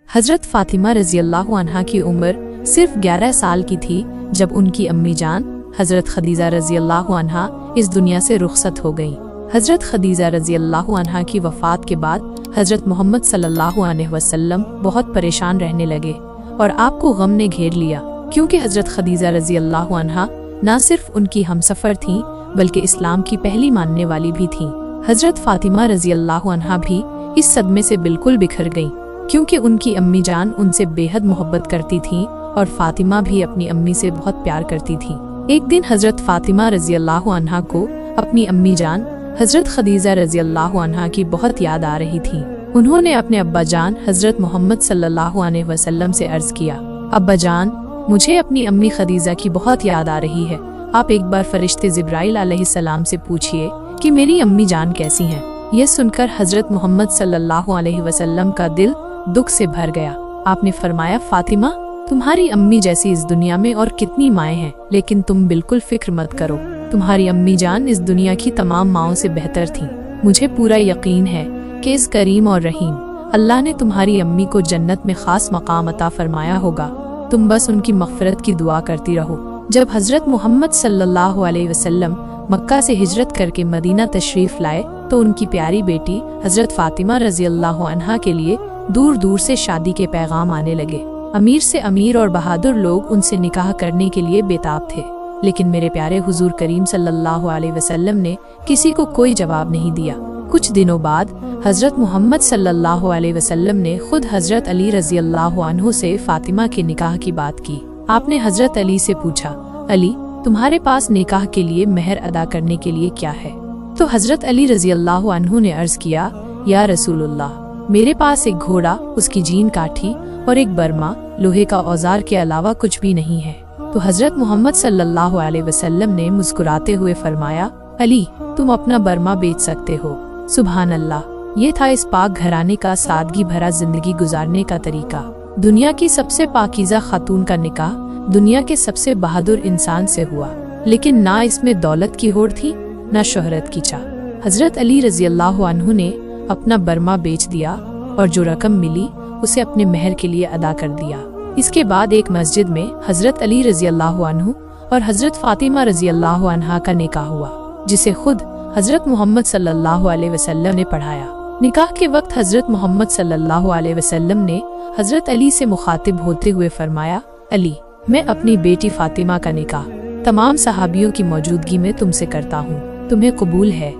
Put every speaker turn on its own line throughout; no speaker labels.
हज़रत फ़ातिमा रज़ियल्लाहु अन्हा की उम्र सिर्फ 11 साल की थी जब उनकी अम्मी जान हज़रत खदीजा रज़ियल्लाहु अन्हा इस दुनिया से रुखसत हो गई। हज़रत खदीजा रज़ियल्लाहु अन्हा की वफ़ात के बाद हज़रत मोहम्मद सल्लल्लाहु अलैहि वसल्लम बहुत परेशान रहने लगे और आपको गम ने घेर लिया, क्योंकि हज़रत खदीजा रज़ियल्लाहु अन्हा न सिर्फ उनकी हमसफ़र थीं बल्कि इस्लाम की पहली मानने वाली भी थीं। हज़रत फ़ातिमा रज़ियल्लाहु अन्हा भी इस सदमे से बिल्कुल बिखर गईं, क्योंकि उनकी अम्मी जान उनसे बेहद मोहब्बत करती थीं और फ़ातिमा भी अपनी अम्मी से बहुत प्यार करती थीं। एक दिन हज़रत फ़ातिमा रज़ियल्लाहु अन्हा को अपनी अम्मी जान हज़रत खदीजा रज़ियल्लाहु अन्हा की बहुत याद आ रही थी। उन्होंने अपने अब्बा जान हज़रत मोहम्मद सल्लल्लाहु अलैहि वसल्लम से अर्ज़ किया, अब्बा जान, मुझे अपनी अम्मी खदीजा की बहुत याद आ रही है। आप एक बार फरिश्ते जिब्राइल अलैहिस्सलाम से पूछिए कि मेरी अम्मी जान कैसी हैं। यह सुनकर हज़रत मोहम्मद सल्लल्लाहु अलैहि वसल्लम का दिल दुख से भर गया। आपने फरमाया, फ़ातिमा, तुम्हारी अम्मी जैसी इस दुनिया में और कितनी माएँ हैं, लेकिन तुम बिल्कुल फिक्र मत करो। तुम्हारी अम्मी जान इस दुनिया की तमाम माओं से बेहतर थीं। मुझे पूरा यकीन है कि इस करीम और रहीम अल्लाह ने तुम्हारी अम्मी को जन्नत में खास मकाम अता फरमाया होगा। तुम बस उनकी मग़फ़िरत की दुआ करती रहो। जब हज़रत मोहम्मद सल्लल्लाहु अलैहि वसल्लम मक्का से हिजरत करके मदीना तशरीफ़ लाए तो उनकी प्यारी बेटी हज़रत फ़ातिमा रज़ियल्लाहु अन्हा के लिए दूर दूर से शादी के पैगाम आने लगे। अमीर से अमीर और बहादुर लोग उनसे निकाह करने के लिए बेताब थे, लेकिन मेरे प्यारे हुजूर करीम सल्लल्लाहु अलैहि वसल्लम ने किसी को कोई जवाब नहीं दिया। कुछ दिनों बाद हज़रत मोहम्मद सल्लल्लाहु अलैहि वसल्लम ने खुद हज़रत अली रज़ियल्लाहु अन्हु से फ़ातिमा के निकाह की बात की। आपने हज़रत अली से पूछा, अली, तुम्हारे पास निकाह के लिए मेहर अदा करने के लिए क्या है? तो हज़रत अली रज़ियल्लाहु अन्हु ने अर्ज़ किया, या रसूलुल्लाह, मेरे पास एक घोड़ा, उसकी जीन काठी और एक बर्मा, लोहे का औजार के अलावा कुछ भी नहीं है। तो हज़रत मोहम्मद सल्लल्लाहु अलैहि वसल्लम ने मुस्कुराते हुए फरमाया, अली, तुम अपना बर्मा बेच सकते हो। सुभान अल्लाह। ये था इस पाक घराने का सादगी भरा जिंदगी गुजारने का तरीका। दुनिया की सबसे पाकीज़ा खातून का निकाह दुनिया के सबसे बहादुर इंसान से हुआ, लेकिन ना इसमें दौलत की होड़ थी ना शोहरत की चाह। हज़रत अली रज़ियल्लाहु अन्हु ने अपना बर्मा बेच दिया और जो रकम मिली उसे अपने मेहर के लिए अदा कर दिया। इसके बाद एक मस्जिद में हज़रत अली रज़ियल्लाहु अन्हु और हज़रत फ़ातिमा रज़ियल्लाहु अन्हा का निकाह हुआ, जिसे खुद हज़रत मोहम्मद सल्लल्लाहु अलैहि वसल्लम ने पढ़ाया। निकाह के वक्त हज़रत मोहम्मद सल्लल्लाहु अलैहि वसल्लम ने हज़रत अली से मुखातिब होते हुए फरमाया, अली, मैं अपनी बेटी फ़ातिमा का निकाह तमाम सहाबियों की मौजूदगी में तुमसे करता हूँ, तुम्हें कबूल है?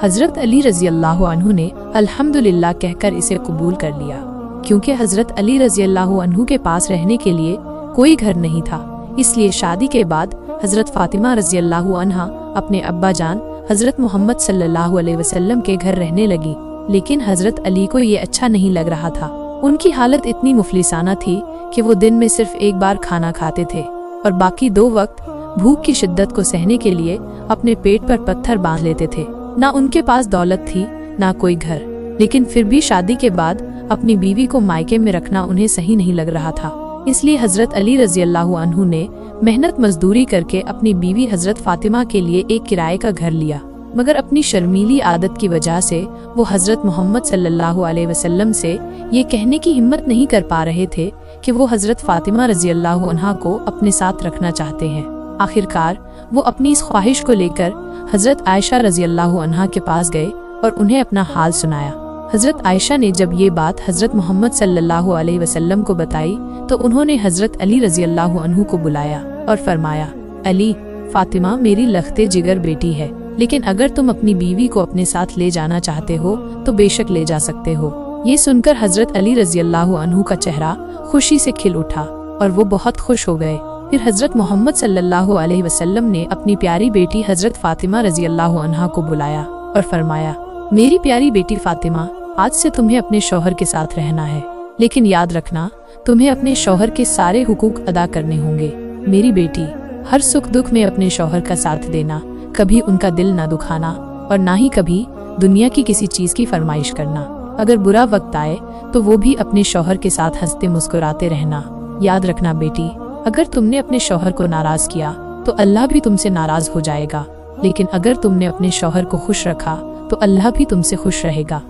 हज़रत अली रज़ियल्लाहु अन्हु ने अल्हम्दुलिल्लाह कहकर इसे कबूल कर लिया, क्योंकि हज़रत अली रज़ियल्लाहु अन्हु के पास रहने के लिए कोई घर नहीं था। इसलिए शादी के बाद हज़रत फ़ातिमा रज़ियल्लाहु अन्हा अपने अब्बा जान हज़रत मोहम्मद सल्लल्लाहु अलैहि वसल्लम के घर रहने लगी। लेकिन हज़रत अली को ये अच्छा नहीं लग रहा था। उनकी हालत इतनी मुफलिसाना थी कि वो दिन में सिर्फ एक बार खाना खाते थे और बाकी 2 वक्त भूख की शिद्दत को सहने के लिए अपने पेट पर पत्थर बांध लेते थे। ना उनके पास दौलत थी ना कोई घर, लेकिन फिर भी शादी के बाद अपनी बीवी को मायके में रखना उन्हें सही नहीं लग रहा था। इसलिए हज़रत अली रज़ियल्लाहु अन्हु ने मेहनत मजदूरी करके अपनी बीवी हज़रत फ़ातिमा के लिए एक किराए का घर लिया, मगर अपनी शर्मीली आदत की वजह से वो हज़रत मोहम्मद सल्लल्लाहु अलैहि वसल्लम से ये कहने की हिम्मत नहीं कर पा रहे थे कि वो हज़रत फ़ातिमा रज़ियल्लाहु अन्हा को अपने साथ रखना चाहते हैं। आखिरकार वो अपनी इस ख्वाहिश को लेकर हज़रत आयशा रज़ियल्लाहु अन्हा के पास गए और उन्हें अपना हाल सुनाया। हज़रत आयशा ने जब ये बात हज़रत मोहम्मद सल्लल्लाहु अलैहि वसल्लम को बताई तो उन्होंने हज़रत अली रज़ियल्लाहु अन्हु को बुलाया और फरमाया, अली, फ़ातिमा मेरी लख्ते जिगर बेटी है, लेकिन अगर तुम अपनी बीवी को अपने साथ ले जाना चाहते हो तो बेशक ले जा सकते हो। ये सुनकर हज़रत अली रज़ियल्लाहु अन्हु का चेहरा खुशी से खिल उठा और वो बहुत खुश हो गए। फिर हज़रत मोहम्मद सल्लल्लाहु अलैहि वसल्लम ने अपनी प्यारी बेटी हज़रत फ़ातिमा रज़ियल्लाहु अन्हा को बुलाया और फरमाया, मेरी प्यारी बेटी फ़ातिमा, आज से तुम्हें अपने शौहर के साथ रहना है, लेकिन याद रखना तुम्हें अपने शौहर के सारे हुकूक अदा करने होंगे। मेरी बेटी, हर सुख दुख में अपने शौहर का साथ देना, कभी उनका दिल ना दुखाना और ना ही कभी दुनिया की किसी चीज़ की फरमाइश करना। अगर बुरा वक्त आए तो वो भी अपने शौहर के साथ हंसते मुस्कुराते रहना। याद रखना बेटी, अगर तुमने अपने शौहर को नाराज़ किया तो अल्लाह भी तुमसे नाराज़ हो जाएगा, लेकिन अगर तुमने अपने शौहर को खुश रखा तो अल्लाह भी तुमसे खुश रहेगा।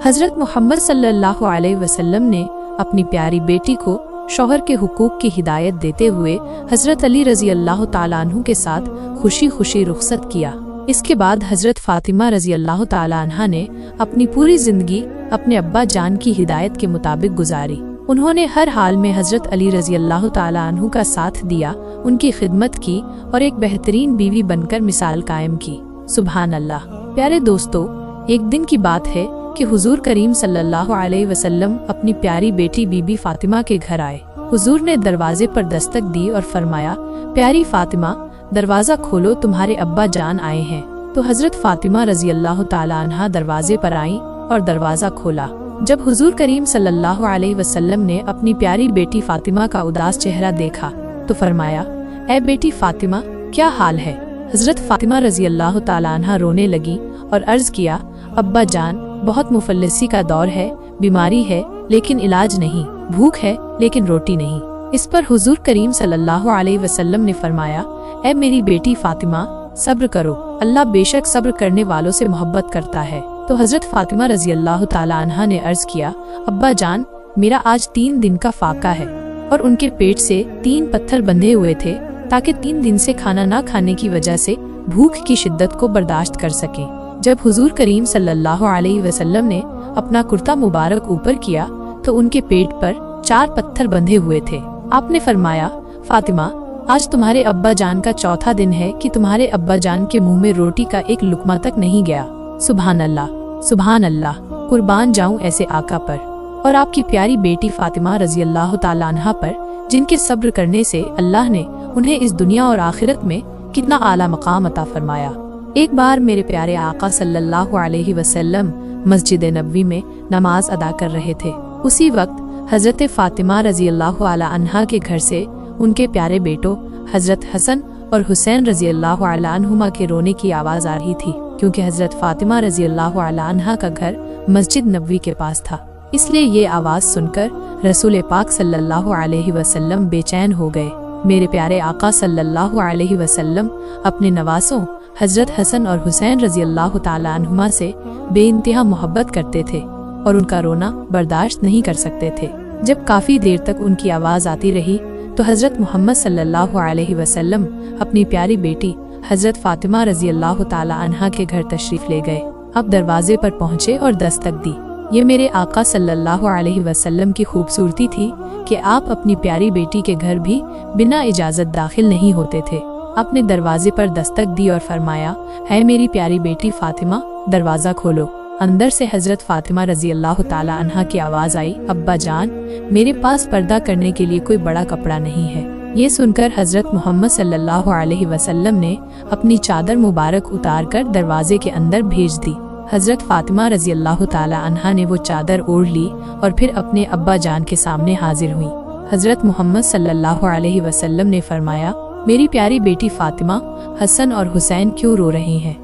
हज़रत मोहम्मद सल्लल्लाहु अलैहि वसल्लम ने अपनी प्यारी बेटी को शौहर के हुकूक की हिदायत देते हुए हज़रत अली रज़ी अल्लाह ताला अन्हु के साथ खुशी खुशी रुखसत किया। इसके बाद हज़रत फ़ातिमा रज़ी अल्लाह ताला अन्हा ने अपनी पूरी ज़िंदगी अपने अब्बा जान की हिदायत के मुताबिक गुजारी। उन्होंने हर हाल में हज़रत अली रज़ी अल्लाह ताला अन्हु का साथ दिया, उनकी खिदमत की और एक बेहतरीन बीवी बनकर मिसाल कायम की। सुभान अल्लाह। प्यारे दोस्तों, एक दिन की बात है कि हुजूर करीम सल्लल्लाहु अलैहि वसल्लम अपनी प्यारी बेटी बीबी फातिमा के घर आए। हुजूर ने दरवाजे पर दस्तक दी और फरमाया, प्यारी फातिमा, दरवाजा खोलो, तुम्हारे अब्बा जान आए हैं। तो हज़रत फातिमा रज़ी अल्लाह ताला अन्हा दरवाजे पर आईं और दरवाजा खोला। जब हुजूर करीम सल्लल्लाहु अलैहि वसल्लम ने अपनी प्यारी बेटी फातिमा का उदास चेहरा देखा तो फरमाया, ए बेटी फातिमा, क्या हाल है? हज़रत फातिमा रज़ी अल्लाह ताला अन्हा रोने लगी और अर्ज किया, अब्बा जान, बहुत मुफल्लिसी का दौर है, बीमारी है लेकिन इलाज नहीं, भूख है लेकिन रोटी नहीं। इस पर हुजूर करीम सल्लल्लाहु अलैहि वसल्लम ने फरमाया, ए मेरी बेटी फातिमा, सब्र करो, अल्लाह बेशक सब्र करने वालों से मोहब्बत करता है। तो हज़रत फातिमा रज़ी अल्लाह ताला अन्हा ने अर्ज किया, अब्बा जान, मेरा आज 3 दिन का फाका है। और उनके पेट से 3 पत्थर बंधे हुए थे ताकि 3 दिन से खाना ना खाने की वजह से भूख की शिद्दत को बर्दाश्त कर सकें। जब हुजूर करीम सल्लल्लाहु अलैहि वसल्लम ने अपना कुर्ता मुबारक ऊपर किया तो उनके पेट पर 4 पत्थर बंधे हुए थे। आपने फरमाया, फातिमा, आज तुम्हारे अब्बा जान का चौथा दिन है कि तुम्हारे अब्बा जान के मुंह में रोटी का एक लुकमा तक नहीं गया। सुभान अल्लाह, सुभान अल्लाह, कुर्बान जाऊं ऐसे आका पर और आपकी प्यारी बेटी फातिमा रज़ी अल्लाह ताला अन्हा पर, जिनके सब्र करने से अल्लाह ने उन्हें इस दुनिया और आखिरत में कितना आला मकाम अता फरमाया। एक बार मेरे प्यारे आका सल्लल्लाहु अलैहि वसल्लम मस्जिद नबवी में नमाज अदा कर रहे थे। उसी वक्त हज़रत फातिमा रज़ी अल्लाह अन्हा के घर से उनके प्यारे बेटों हज़रत हसन और हुसैन रज़ी अल्लाह अन्हुमा के रोने की आवाज़ आ रही थी, क्योंकि हज़रत फातिमा रज़ी अल्लाह अन्हा का घर मस्जिद नबवी के पास था। इसलिए ये आवाज़ सुनकर रसूल पाक सल्लल्लाहु अलैहि वसल्लम बेचैन हो गए। मेरे प्यारे आका सल्लल्लाहु अलैहि वसल्लम अपने नवासों हज़रत हसन और हुसैन रज़ी अल्लाह ताला अन्हुमा से बेइंतहा मोहब्बत करते थे और उनका रोना बर्दाश्त नहीं कर सकते थे। जब काफ़ी देर तक उनकी आवाज़ आती रही तो हज़रत मोहम्मद सल्लल्लाहु अलैहि वसल्लम अपनी प्यारी बेटी हज़रत फातिमा रज़ी अल्लाह ताला अन्हा के घर तशरीफ़ ले गए। अब दरवाजे पर पहुँचे और दस्तक दी। ये मेरे आका सल्लल्लाहु अलैहि वसल्लम की खूबसूरती थी कि आप अपनी प्यारी बेटी के घर भी बिना इजाज़त दाखिल नहीं होते थे। आपने दरवाजे पर दस्तक दी और फरमाया, है मेरी प्यारी बेटी फातिमा, दरवाज़ा खोलो। अंदर से हज़रत फातिमा रज़ी अल्लाह ताला अन्हा की आवाज़ आई, अब्बा जान, मेरे पास पर्दा करने के लिए कोई बड़ा कपड़ा नहीं है। ये सुनकर हज़रत मोहम्मद सल्लल्लाहु अलैहि वसल्लम ने अपनी चादर मुबारक उतार कर दरवाजे के अंदर भेज दी। हज़रत फातिमा रज़ी अल्लाह ताला अन्हा ने वो चादर ओढ़ ली और फिर अपने अब्बा जान के सामने हाजिर हुई। हज़रत मोहम्मद सल्लल्लाहु अलैहि वसल्लम ने फरमाया, मेरी प्यारी बेटी फातिमा, हसन और हुसैन क्यों रो रही हैं?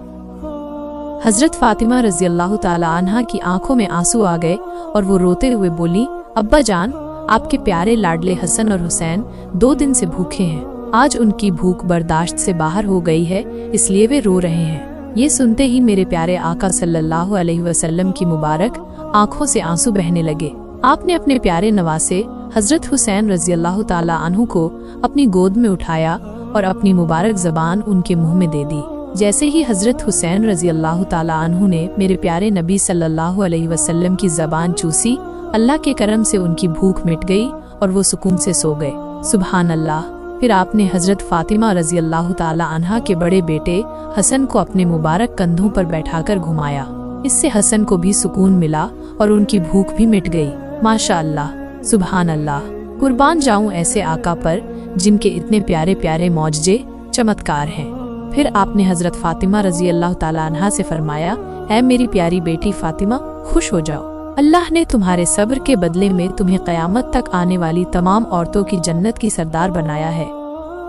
हज़रत फातिमा रज़ी अल्लाह ताला अन्हा की आंखों में आंसू आ गए और वो रोते हुए बोली, अब्बा जान, आपके प्यारे लाडले हसन और हुसैन 2 दिन से भूखे हैं। आज उनकी भूख बर्दाश्त से बाहर हो गई है, इसलिए वे रो रहे हैं। ये सुनते ही मेरे प्यारे आका सल्लल्लाहु अलैहि वसल्लम की मुबारक आंखों से आंसू बहने लगे। आपने अपने प्यारे नवासे हज़रत हुसैन रज़ी अल्लाह ताला अन्हु को अपनी गोद में उठाया और अपनी मुबारक ज़बान उनके मुंह में दे दी। जैसे ही हज़रत हुसैन रज़ी अल्लाह ताला अन्हु ने मेरे प्यारे नबी सल्लल्लाहु अलैहि वसल्लम की ज़बान चूसी, अल्लाह के करम से उनकी भूख मिट गई और वो सुकून से सो गए। सुभान अल्लाह। फिर आपने हज़रत फातिमा रज़ी अल्लाह ताला अन्हा के बड़े बेटे हसन को अपने मुबारक कंधों पर बैठाकर घुमाया। इससे हसन को भी सुकून मिला और उनकी भूख भी मिट गई। माशा अल्लाह, सुभान अल्लाह। कुर्बान जाऊं ऐसे आका पर जिनके इतने प्यारे प्यारे मौजज़े चमत्कार हैं। फिर आपने हज़रत फातिमा रज़ी अल्लाह ताला अन्हा से फरमाया, ऐ मेरी प्यारी बेटी फातिमा, खुश हो जाओ, अल्लाह ने तुम्हारे सब्र के बदले में तुम्हें क़यामत तक आने वाली तमाम औरतों की जन्नत की सरदार बनाया है।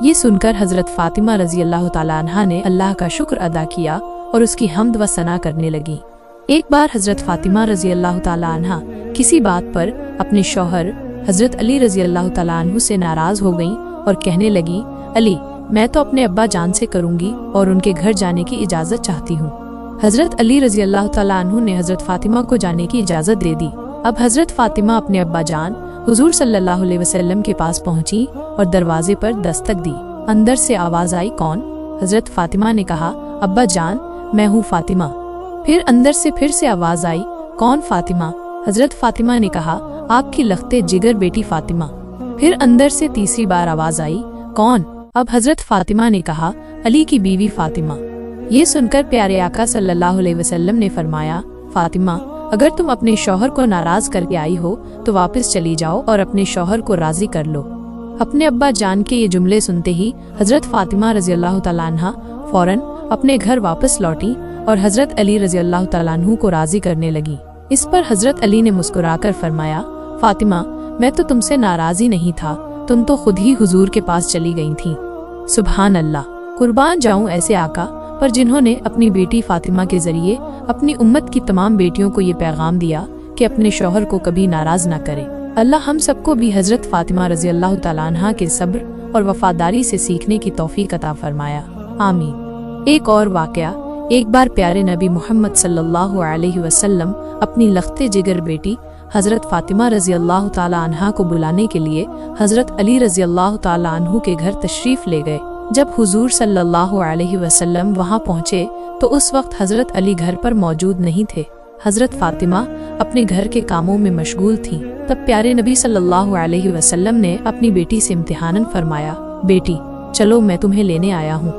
ये सुनकर हज़रत फातिमा रज़ी अल्लाह ताला अन्हा ने अल्लाह का शुक्र अदा किया और उसकी हम्द व सना करने लगी। एक बार हज़रत फातिमा रज़ी अल्लाह ताला अन्हा किसी बात पर अपने शौहर हज़रत अली रज़ी अल्लाह ताला अन्हु से नाराज़ हो गईं और कहने लगी, अली, मैं तो अपने अब्बा जान से करूँगी और उनके घर जाने की इजाज़त चाहती हूँ। हजरत अली रजी अल्लाह ताला अन्हु ने हजरत फातिमा को जाने की इजाज़त दे दी। अब हजरत फातिमा अपने अब्बा जान हुजूर सल्लल्लाहु अलैहि वसल्लम के पास पहुंची और दरवाजे पर दस्तक दी। अंदर से आवाज आई, कौन? हजरत फातिमा ने कहा, अब्बा जान, मैं हूँ फातिमा। फिर अंदर से फिर से आवाज आई, कौन फातिमा? हजरत फातिमा ने कहा, आपकी लख्ते जिगर बेटी फातिमा। फिर अंदर से तीसरी बार आवाज आई, कौन? अब हजरत फातिमा ने कहा, अली की बीवी फातिमा। ये सुनकर प्यारे आका सल्लल्लाहु अलैहि वसल्लम ने फरमाया, फातिमा, अगर तुम अपने शौहर को नाराज करके आई हो तो वापस चली जाओ और अपने शौहर को राजी कर लो। अपने अब्बा जान के ये जुमले सुनते ही हजरत फातिमा रजी अल्लाह तआला अन्हा फौरन अपने घर वापस लौटी और हजरत अली रजी अल्लाह तआला अन्हु को राजी करने लगी। इस पर हजरत अली ने मुस्कुराकर फरमाया, फातिमा, मैं तो तुमसे नाराज ही नहीं था, तुम तो खुद ही हुजूर के पास चली गई थी। सुभान अल्लाह, कुर्बान जाऊं ऐसे आका पर जिन्होंने अपनी बेटी फातिमा के जरिए अपनी उम्मत की तमाम बेटियों को ये पैगाम दिया कि अपने शौहर को कभी नाराज ना करें। अल्लाह हम सबको भी हजरत फातिमा रजी अल्लाह तआला अन्हा के सब्र और वफादारी से सीखने की तौफीक अता फरमाया, आमीन। एक और वाकया, एक बार प्यारे नबी मोहम्मद सल्लल्लाहु अलैहि वसल्लम अपनी लख्ते जिगर बेटी हजरत फातिमा रजी अल्लाह तआला अन्हा को बुलाने के लिए हजरत अली रजी अल्लाह तआला अन्हु के घर तशरीफ ले गए। जब हुजूर सल्लल्लाहु अलैहि वसल्लम वहां पहुंचे तो उस वक्त हजरत अली घर पर मौजूद नहीं थे। हजरत फातिमा अपने घर के कामों में मशगूल थीं। तब प्यारे नबी सल्लल्लाहु अलैहि वसल्लम ने अपनी बेटी से इम्तिहानन फरमाया, बेटी चलो मैं तुम्हें लेने आया हूँ।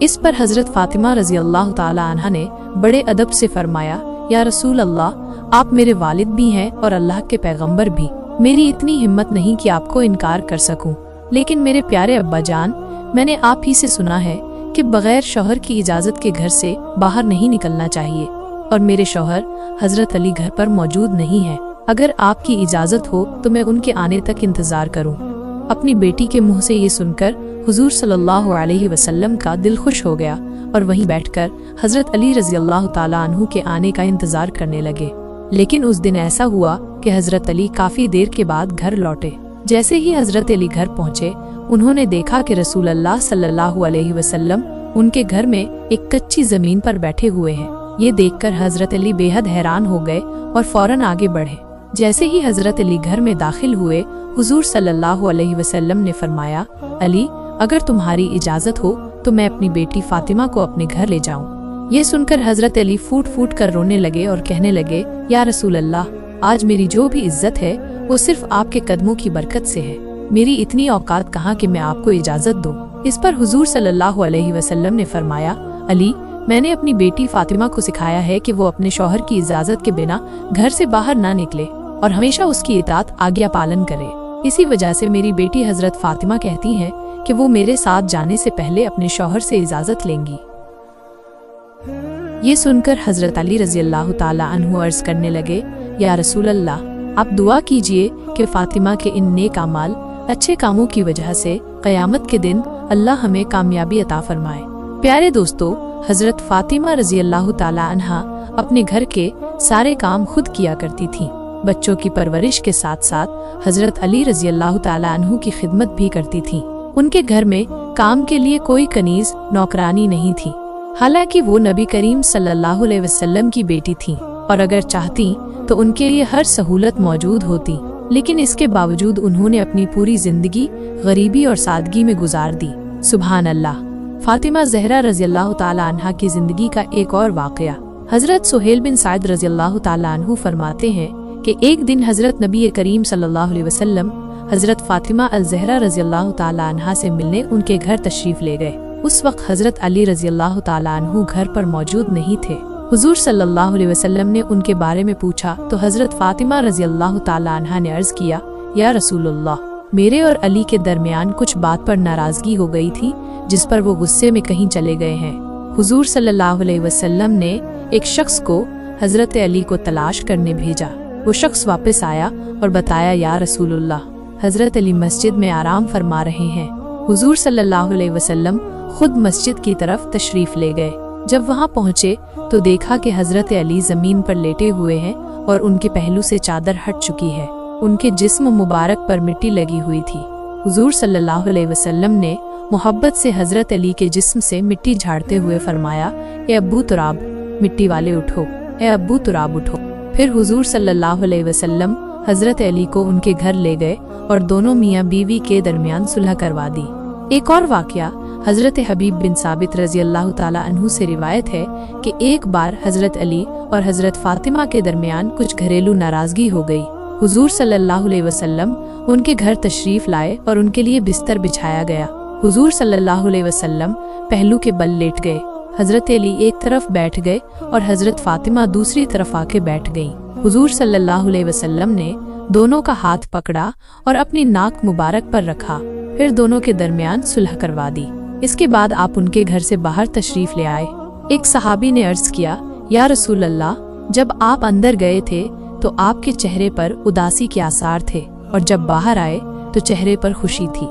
इस पर हजरत फातिमा रजी अल्लाह तआला अन्हा ने बड़े अदब से फरमाया, या रसूल अल्लाह, आप मेरे वालिद भी हैं और अल्लाह के पैगंबर भी। मेरी इतनी हिम्मत नहीं कि आपको इनकार कर सकूं, लेकिन मेरे प्यारे अब्बा जान, मैंने आप ही से सुना है कि बगैर शौहर की इजाजत के घर से बाहर नहीं निकलना चाहिए और मेरे शौहर हजरत अली घर पर मौजूद नहीं है। अगर आपकी इजाजत हो तो मैं उनके आने तक इंतजार करूं। अपनी बेटी के मुंह से ये सुनकर हुजूर सल्लल्लाहु अलैहि वसल्लम का दिल खुश हो गया और वहीं बैठकर हजरत अली रजी अल्लाह तआला अन्हु के आने का इंतजार करने लगे। लेकिन उस दिन ऐसा हुआ कि हजरत अली काफी देर के बाद घर लौटे। जैसे ही हजरत अली घर पहुंचे, उन्होंने देखा कि रसूल अल्लाह सल्लल्लाहु अलैहि वसल्लम उनके घर में एक कच्ची जमीन पर बैठे हुए हैं। ये देखकर हजरत अली बेहद हैरान हो गए और फौरन आगे बढ़े। जैसे ही हजरत अली घर में दाखिल हुए, हुजूर सल्लल्लाहु अलैहि वसल्लम ने फरमाया, अली, अगर तुम्हारी इजाजत हो तो मैं अपनी बेटी फातिमा को अपने घर ले जाऊं। ये सुनकर हजरत अली फूट फूट कर रोने लगे और कहने लगे, या रसूल अल्लाह, आज मेरी जो भी इज्जत है वो सिर्फ आपके कदमों की बरकत से है। मेरी इतनी औकात कहाँ कि मैं आपको इजाजत दूं। इस पर हुजूर सल्लल्लाहु अलैहि वसल्लम ने फरमाया, अली, मैंने अपनी बेटी फातिमा को सिखाया है कि वो अपने शौहर की इजाजत के बिना घर से बाहर ना निकले और हमेशा उसकी इताअत आज्ञा पालन करे। इसी वजह से मेरी बेटी हजरत फातिमा कहती हैं कि वो मेरे साथ जाने से पहले अपने शौहर से इजाजत लेंगी। ये सुनकर हजरत अली रजी अल्लाह तआला अन्हु अर्ज करने लगे, या रसूल अल्लाह, आप दुआ कीजिए कि फातिमा के इन नेक अमाल, अच्छे कामों की वजह से क़यामत के दिन अल्लाह हमें कामयाबी अता फरमाए। प्यारे दोस्तों, हजरत फातिमा रजी अल्लाह तआला अन्हा अपने घर के सारे काम खुद किया करती थीं। बच्चों की परवरिश के साथ साथ हजरत अली रजी अल्लाह तआला अन्हु की खिदमत भी करती थीं। उनके घर में काम के लिए कोई कनीज नौकरानी नहीं थी। हालांकि वो नबी करीम सल्लल्लाहु अलैहि वसल्लम की बेटी थीं और अगर चाहती तो उनके लिए हर सहूलत मौजूद होती, लेकिन इसके बावजूद उन्होंने अपनी पूरी जिंदगी गरीबी और सादगी में गुजार दी। सुभान अल्लाह। फातिमा ज़हरा रजी अल्लाह तआला अन्हा की जिंदगी का एक और वाकया, हजरत सुहेल बिन साद रजी अल्लाह तआला अन्हु फरमाते हैं कि एक दिन हजरत नबी करीम सल्लल्लाहु अलैहि वसल्लम हजरत फातिमा अल-ज़हरा रजी अल्लाह तआला अन्हा से मिलने उनके घर तशरीफ ले गए। उस वक्त हजरत अली रजी अल्लाह तआला अन्हु घर पर मौजूद नहीं थे। हुजूर सल्लल्लाहु अलैहि वसल्लम ने उनके बारे में पूछा तो हजरत फातिमा रजी अल्लाह तआला अन्हा ने अर्ज किया, या रसूलुल्लाह, मेरे और अली के दरमियान कुछ बात पर नाराजगी हो गई थी जिस पर वो गुस्से में कहीं चले गए हैं। हुजूर सल्लल्लाहु अलैहि वसल्लम ने एक शख्स को हजरत अली को तलाश करने भेजा। वो शख्स वापस आया और बताया, या रसूलुल्लाह, हजरत अली मस्जिद में आराम फरमा रहे हैं। हुजूर सल्लल्लाहु अलैहि वसल्लम खुद मस्जिद की तरफ तशरीफ ले गए। जब वहां पहुंचे तो देखा कि हजरत अली जमीन पर लेटे हुए हैं और उनके पहलू से चादर हट चुकी है। उनके जिस्म मुबारक पर मिट्टी लगी हुई थी। हुजूर सल्लल्लाहु अलैहि वसल्लम ने मोहब्बत से हजरत अली के जिस्म से मिट्टी झाड़ते हुए फरमाया, ए अब्बू तुराब, मिट्टी वाले उठो, ए अब्बू तुराब उठो। फिर हुजूर सल्लल्लाहु अलैहि वसल्लम हजरत अली को उनके घर ले गए और दोनों मियाँ बीवी के दरमियान सुलह करवा दी। एक और वाकया हजरत हबीब बिन साबित रजी अल्लाह ताला अन्हु से रिवायत है कि एक बार हजरत अली और हजरत फातिमा के दरमियान कुछ घरेलू नाराजगी हो गई। हुजूर सल्लल्लाहु अलैहि वसल्लम उनके घर तशरीफ लाए और उनके लिए बिस्तर बिछाया गया। हुजूर सल्लल्लाहु अलैहि वसल्लम पहलू के बल लेट गए। हजरत अली एक तरफ बैठ गए और हजरत फातिमा दूसरी तरफ आके बैठ गईं। हुजूर सल्लल्लाहु अलैहि वसल्लम ने दोनों का हाथ पकड़ा और अपनी नाक मुबारक पर रखा, फिर दोनों के दरमियान सुलह करवा दी। इसके बाद आप उनके घर से बाहर तशरीफ ले आए। एक सहाबी ने अर्ज किया, या रसूल अल्लाह, जब आप अंदर गए थे तो आपके चेहरे पर उदासी के आसार थे और जब बाहर आए तो चेहरे पर खुशी थी।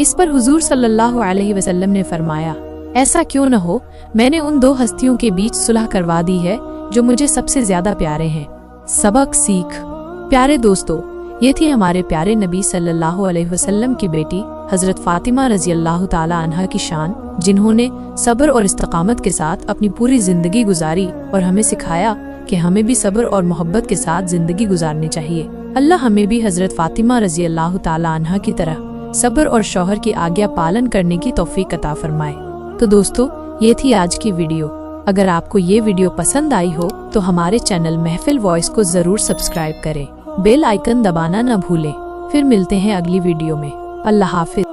इस पर हुजूर सल्लल्लाहु अलैहि वसल्लम ने फरमाया, ऐसा क्यों न हो, मैंने उन दो हस्तियों के बीच सुलह करवा दी है जो मुझे सबसे ज्यादा प्यारे हैं। सबक सीख। प्यारे दोस्तों, ये थी हमारे प्यारे नबी सल्लल्लाहु अलैहि वसल्लम की बेटी हजरत फातिमा रजी अल्लाह ताला अन्हा की शान, जिन्होंने सब्र और इस्तकामत के साथ अपनी पूरी जिंदगी गुजारी और हमें सिखाया कि हमें भी सब्र और मोहब्बत के साथ जिंदगी गुजारनी चाहिए। अल्लाह हमें भी हजरत फातिमा रजी अल्लाह ताला अन्हा की तरह सब्र और शौहर की आज्ञा पालन करने की तौफीक अता फरमाए। तो दोस्तों, ये थी आज की वीडियो। अगर आपको ये वीडियो पसंद आई हो तो हमारे चैनल महफिल वॉइस को जरूर सब्सक्राइब करें, बेल आइकन दबाना न भूलें। फिर मिलते हैं अगली वीडियो में। अल्लाह हाफिज।